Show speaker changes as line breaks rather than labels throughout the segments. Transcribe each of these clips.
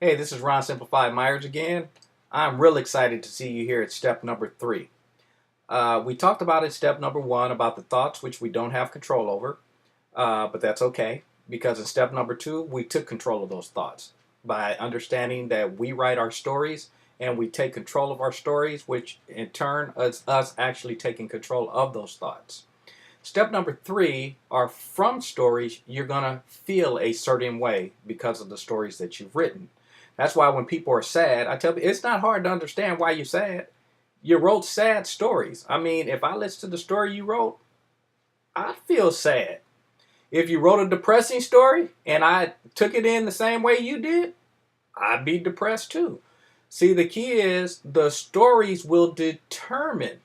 Hey, this is Ron Simplified Myers again. I'm real excited to see you here at step number 3. We talked about it step number 1 about the thoughts which we don't have control over, but that's okay because in step number 2 we took control of those thoughts by understanding that we write our stories and we take control of our stories, which in turn is us actually taking control of those thoughts. Step number 3 are from stories you're going to feel a certain way because of the stories that you've written. That's why when people are sad, I tell people it's not hard to understand why you're sad. You wrote sad stories. I mean, if I listen to the story you wrote, I feel sad. If you wrote a depressing story and I took it in the same way you did, I'd be depressed too. See, the key is the stories will determine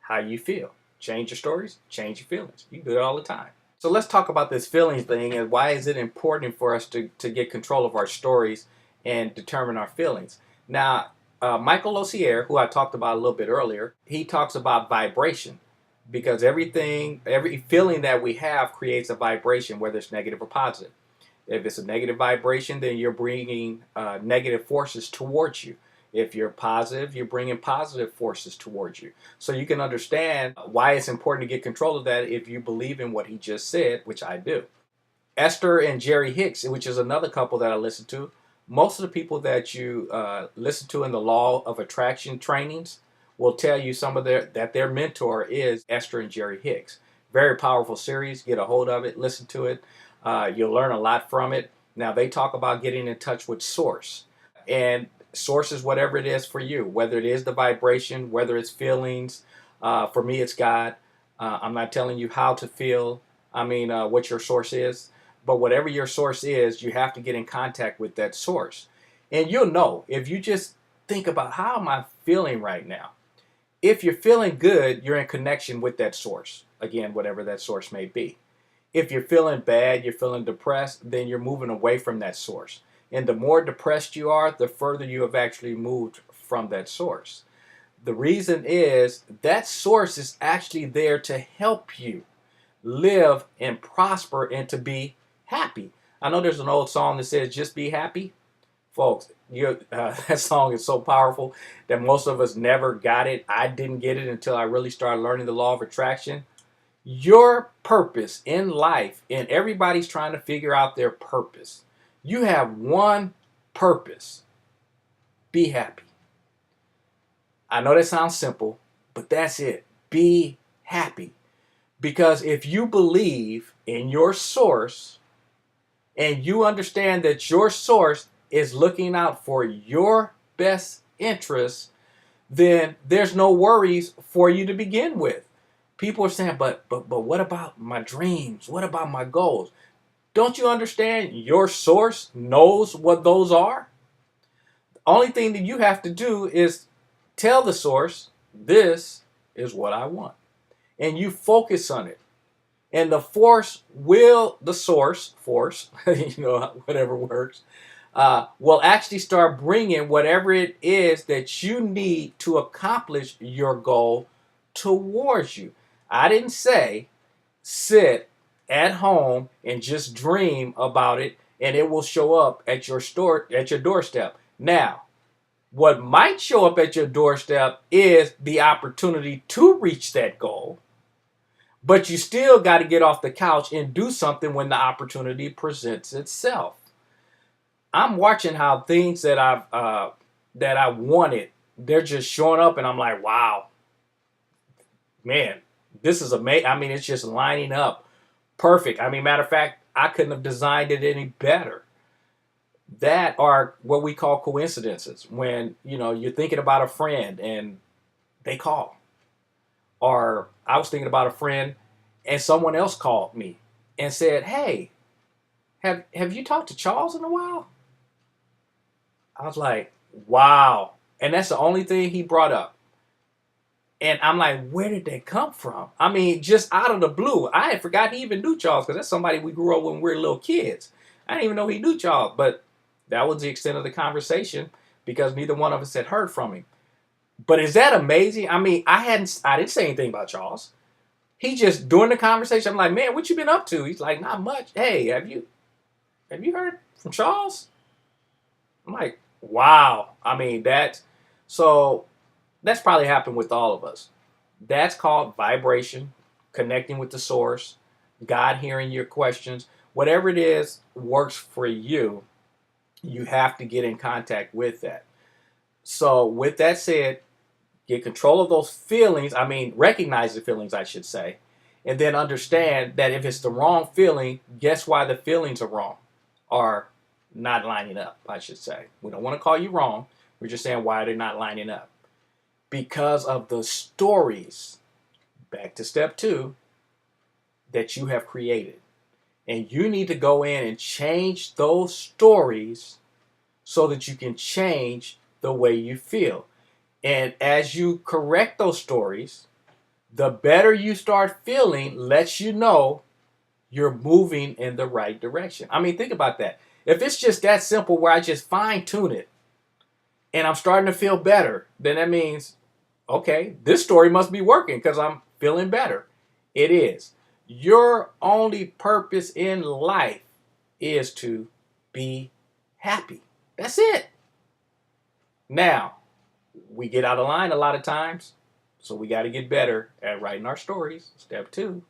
how you feel. Change your stories, change your feelings. You do it all the time. So let's talk about this feelings thing and why is it important for us to get control of our stories and determine our feelings. Now, Michael Losier, who I talked about a little bit earlier, he talks about vibration because every feeling that we have creates a vibration, whether it's negative or positive. If it's a negative vibration, then you're bringing negative forces towards you. If you're positive, you're bringing positive forces towards you. So you can understand why it's important to get control of that if you believe in what he just said, which I do. Esther and Jerry Hicks, which is another couple that I listen to, most of the people that you listen to in the law of attraction trainings will tell you that their mentor is Esther and Jerry Hicks. Very powerful series. Get a hold of it, listen to it. You'll learn a lot from it. Now they talk about getting in touch with source, and source is whatever it is for you, whether it is the vibration, whether it's feelings. For me, it's God. I'm not telling you how to feel. What your source is. But whatever your source is, you have to get in contact with that source. And you'll know if you just think about how am I feeling right now. If you're feeling good, you're in connection with that source. Again, whatever that source may be. If you're feeling bad, you're feeling depressed, then you're moving away from that source. And the more depressed you are, the further you have actually moved from that source. The reason is that source is actually there to help you live and prosper and to be happy. I know there's an old song that says just be happy. Folks, that song is so powerful that most of us never got it. I didn't get it until I really started learning the law of attraction. Your purpose in life, and everybody's trying to figure out their purpose. You have one purpose. Be happy. I know that sounds simple, but that's it. Be happy. Because if you believe in your source and you understand that your source is looking out for your best interests, then there's no worries for you to begin with. People are saying, but what about my dreams? What about my goals? Don't you understand your source knows what those are? The only thing that you have to do is tell the source, this is what I want. And you focus on it. And the source, whatever works, will actually start bringing whatever it is that you need to accomplish your goal towards you. I didn't say sit at home and just dream about it and it will show up at your doorstep. Now, what might show up at your doorstep is the opportunity to reach that goal. But you still got to get off the couch and do something when the opportunity presents itself. I'm watching how things that I wanted, they're just showing up, and I'm like, wow, man, this is amazing. It's just lining up perfect. Matter of fact, I couldn't have designed it any better. That are what we call coincidences. When you're thinking about a friend and they call. Or I was thinking about a friend and someone else called me and said, hey, have you talked to Charles in a while? I was like, wow. And that's the only thing he brought up. And I'm like, where did that come from? Just out of the blue. I had forgot he even knew Charles because that's somebody we grew up when we were little kids. I didn't even know he knew Charles. But that was the extent of the conversation because neither one of us had heard from him. But is that amazing? I didn't say anything about Charles. He just, during the conversation, I'm like, man, what you been up to? He's like, not much. Hey, have you heard from Charles? I'm like, wow. I mean, that's probably happened with all of us. That's called vibration, connecting with the source, God hearing your questions. Whatever it is works for you, you have to get in contact with that. So, with that said, get control of those feelings. I mean, recognize the feelings, I should say, and then understand that if it's the wrong feeling, guess why the feelings are wrong or not lining up, I should say. We don't want to call you wrong. We're just saying why they're not lining up. Because of the stories, back to step two, that you have created. And you need to go in and change those stories so that you can change the way you feel. And as you correct those stories, the better you start feeling lets you know you're moving in the right direction. I mean, think about that. If it's just that simple where I just fine tune it and I'm starting to feel better, then that means, okay, this story must be working because I'm feeling better. It is. Your only purpose in life is to be happy. That's it. Now, we get out of line a lot of times, so we got to get better at writing our stories, step two,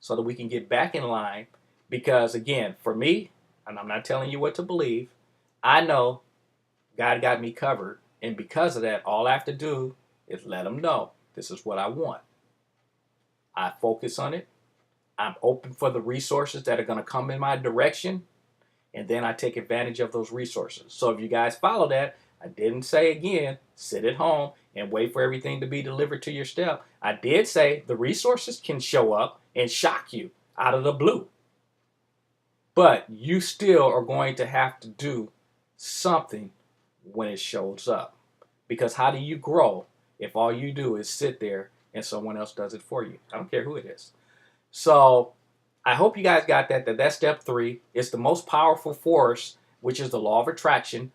so that we can get back in line. Because again, for me, and I'm not telling you what to believe, I know God got me covered. And because of that, all I have to do is let him know this is what I want. I focus on it. I'm open for the resources that are going to come in my direction. And then I take advantage of those resources. So if you guys follow that, I didn't say again, sit at home and wait for everything to be delivered to your step. I did say the resources can show up and shock you out of the blue. But you still are going to have to do something when it shows up. Because how do you grow if all you do is sit there and someone else does it for you? I don't care who it is. So I hope you guys got that. That's step three. It's the most powerful force, which is the law of attraction.